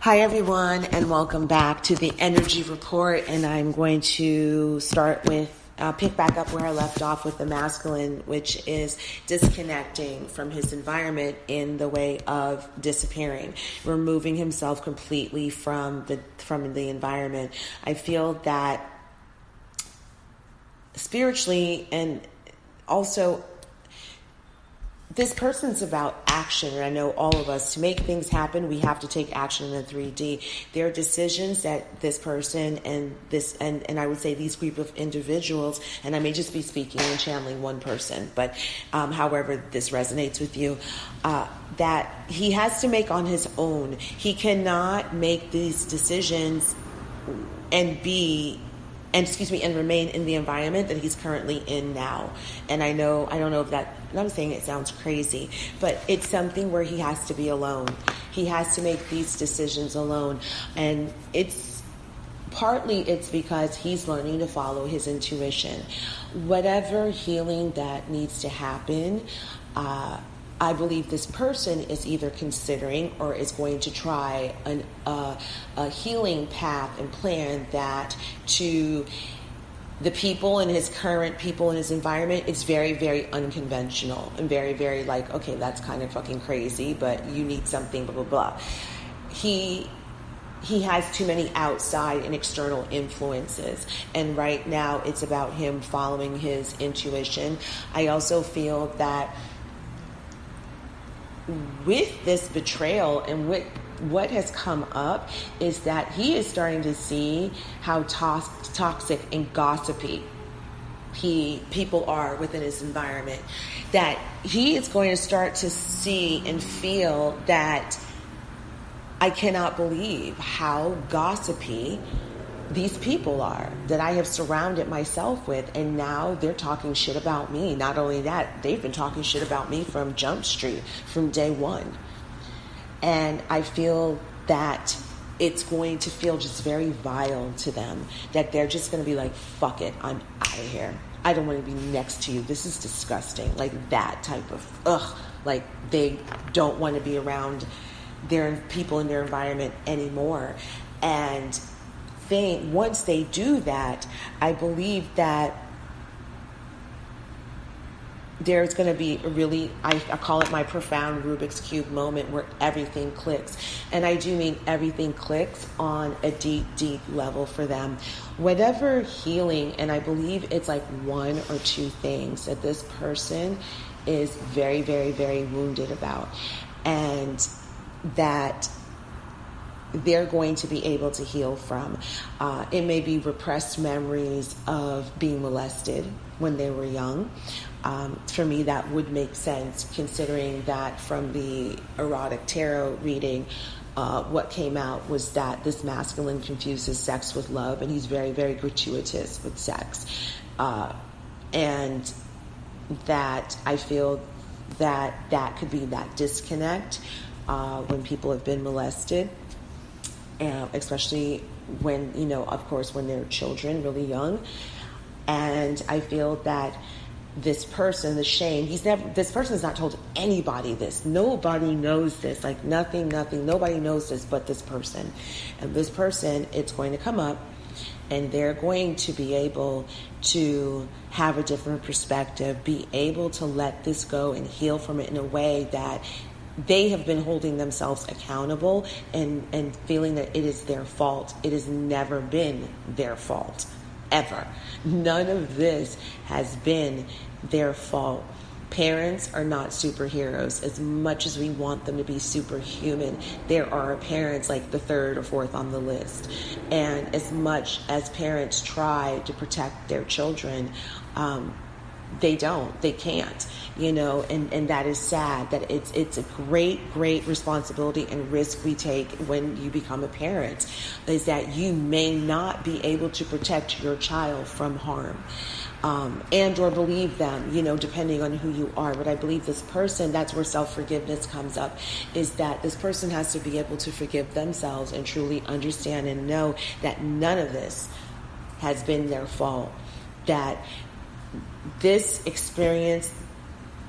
Hi everyone, and welcome back to the Energy Report. And I'm going to start with pick back up where I left off with the masculine, which is disconnecting from his environment in the way of disappearing, removing himself completely from the environment. I feel that spiritually, and also this person's about action, and I know all of us, to make things happen, we have to take action in the 3D. There are decisions that this person and I would say these group of individuals, and I may just be speaking and channeling one person, but however this resonates with you, that he has to make on his own. He cannot make these decisions and remain in the environment that he's currently in now. And I don't know if that, I'm saying it sounds crazy, but it's something where he has to be alone. He has to make these decisions alone. And it's because he's learning to follow his intuition. Whatever healing that needs to happen, I believe this person is either considering or is going to try a healing path and plan that to the people in his environment, it's very, very unconventional and very, very like, okay, that's kind of fucking crazy, but you need something, blah, blah, blah. He has too many outside and external influences. And right now it's about him following his intuition. I also feel that with this betrayal and with what has come up is that he is starting to see how toxic and gossipy people are within his environment, that he is going to start to see and feel that I cannot believe how gossipy these people are that I have surrounded myself with, and now they're talking shit about me. Not only that, they've been talking shit about me from Jump Street, from day one. And I feel that it's going to feel just very vile to them, that they're just going to be like, fuck it, I'm out of here. I don't want to be next to you. This is disgusting. Like that type of, like they don't want to be around their people in their environment anymore. And once they do that, I believe that there's going to be a really, I call it my profound Rubik's Cube moment where everything clicks. And I do mean everything clicks on a deep, deep level for them. Whatever healing, and I believe it's like one or two things that this person is very, very, very wounded about. And that they're going to be able to heal from. It may be repressed memories of being molested when they were young. For me, that would make sense, considering that from the erotic tarot reading, what came out was that this masculine confuses sex with love, and he's very, very gratuitous with sex. And that I feel that could be that disconnect when people have been molested. Especially when, of course, when they're children, really young. And I feel that this person, the shame, this person has not told anybody this. Nobody knows this, like nothing, nobody knows this but this person. And this person, it's going to come up, and they're going to be able to have a different perspective, be able to let this go and heal from it in a way that they have been holding themselves accountable and feeling that it is their fault. It has never been their fault, ever. None of this has been their fault. Parents are not superheroes. As much as we want them to be superhuman, there are parents like the third or fourth on the list. And as much as parents try to protect their children, they can't, and that is sad. That it's a great, great responsibility and risk we take when you become a parent, is that you may not be able to protect your child from harm, and or believe them, depending on who you are. But I believe this person, that's where self-forgiveness comes up, is that this person has to be able to forgive themselves and truly understand and know that none of this has been their fault, that this experience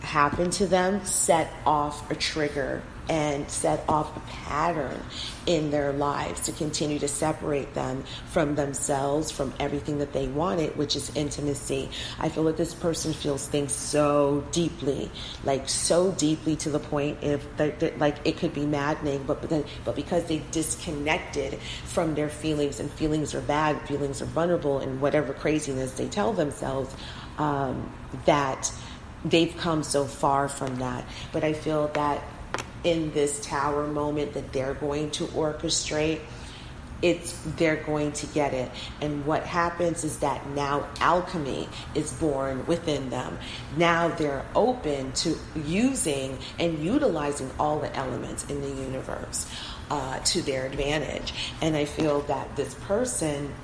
happened to them set off a trigger and set off a pattern in their lives to continue to separate them from themselves, from everything that they wanted, which is intimacy. I feel that this person feels things so deeply, like so deeply to the point if like it could be maddening, but because they disconnected from their feelings, and feelings are bad, feelings are vulnerable, and whatever craziness they tell themselves, that they've come so far from that. But I feel that in this tower moment that they're going to orchestrate, they're going to get it. And what happens is that now alchemy is born within them. Now they're open to using and utilizing all the elements in the universe to their advantage. And I feel that this person,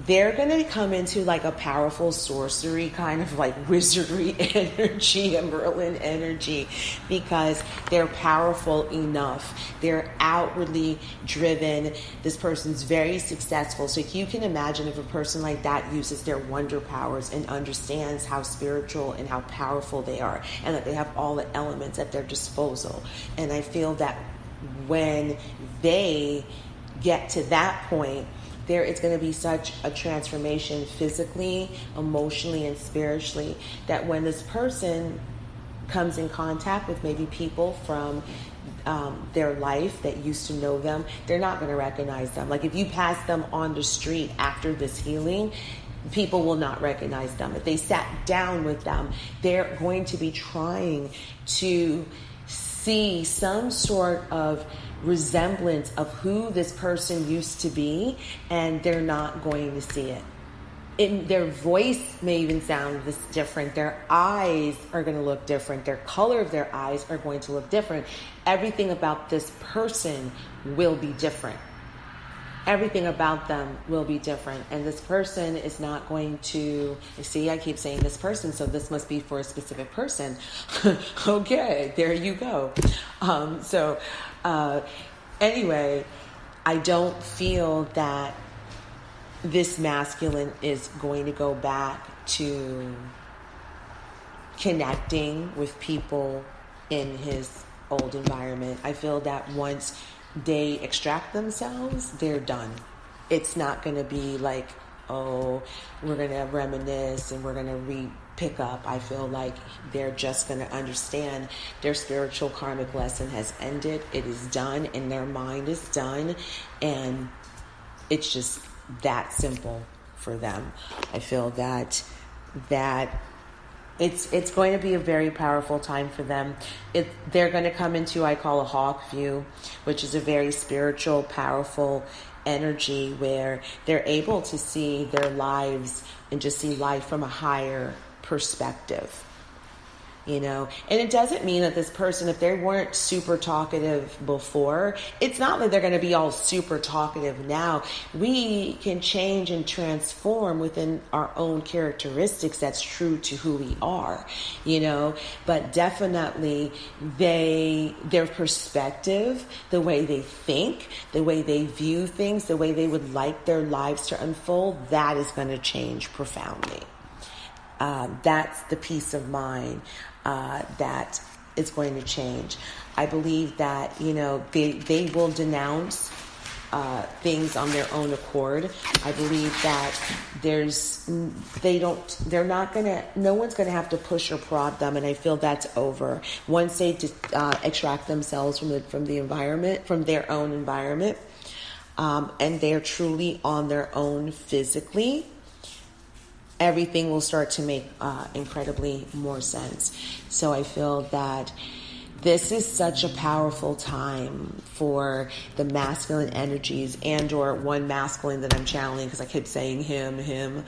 they're going to come into like a powerful sorcery kind of like wizardry energy, a Merlin energy, because they're powerful enough. They're outwardly driven. This person's very successful. So you can imagine if a person like that uses their wonder powers and understands how spiritual and how powerful they are, and that they have all the elements at their disposal. And I feel that when they get to that point, there is going to be such a transformation physically, emotionally, and spiritually, that when this person comes in contact with maybe people from their life that used to know them, they're not going to recognize them. Like if you pass them on the street after this healing, people will not recognize them. If they sat down with them, they're going to be trying to see some sort of resemblance of who this person used to be, and they're not going to see it. Their voice may even sound this different. Their eyes are going to look different. Their color of their eyes are going to look different. Everything about this person will be different. Everything about them will be different. And this person is not going to, see, I keep saying this person, so this must be for a specific person. Okay, there you go. Anyway, I don't feel that this masculine is going to go back to connecting with people in his old environment. I feel that once they extract themselves, they're done. It's not going to be like, oh, we're going to reminisce and we're going to pick up. I feel like they're just going to understand their spiritual karmic lesson has ended. It is done, and their mind is done, and it's just that simple for them. I feel that it's going to be a very powerful time for them. They're going to come into, I call a hawk view, which is a very spiritual, powerful energy where they're able to see their lives and just see life from a higher perspective, you know. And it doesn't mean that this person, if they weren't super talkative before, it's not that they're going to be all super talkative now. We can change and transform within our own characteristics that's true to who we are, you know. But definitely their perspective, the way they think, the way they view things, the way they would like their lives to unfold, that is going to change profoundly. That's the peace of mind that is going to change. I believe that, you know, they will denounce things on their own accord. I believe that no one's going to have to push or prod them, and I feel that's over. Once they extract themselves from the environment, from their own environment, and they're truly on their own physically, everything will start to make incredibly more sense. So I feel that this is such a powerful time for the masculine energies, and or one masculine that I'm channeling, because I keep saying him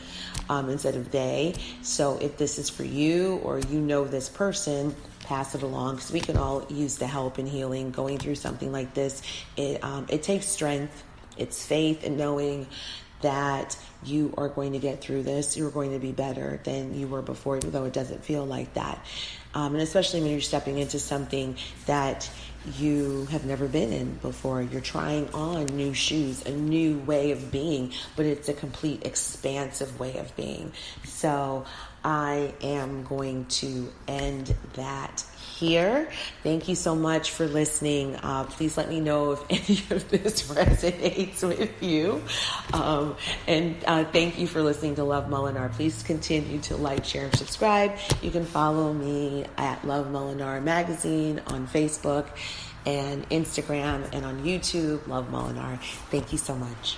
instead of they. So if this is for you, or you know this person, pass it along, because we can all use the help and healing going through something like this. It takes strength. It's faith in knowing that you are going to get through this. You're going to be better than you were before, even though it doesn't feel like that. And especially when you're stepping into something that you have never been in before. You're trying on new shoes, a new way of being, but it's a complete expansive way of being. So I am going to end that here. Thank you so much for listening. Please let me know if any of this resonates with you. And thank you for listening to Love Molinar. Please continue to like, share, and subscribe. You can follow me at Love Molinar Magazine on Facebook and Instagram, and on YouTube, Love Molinar. Thank you so much.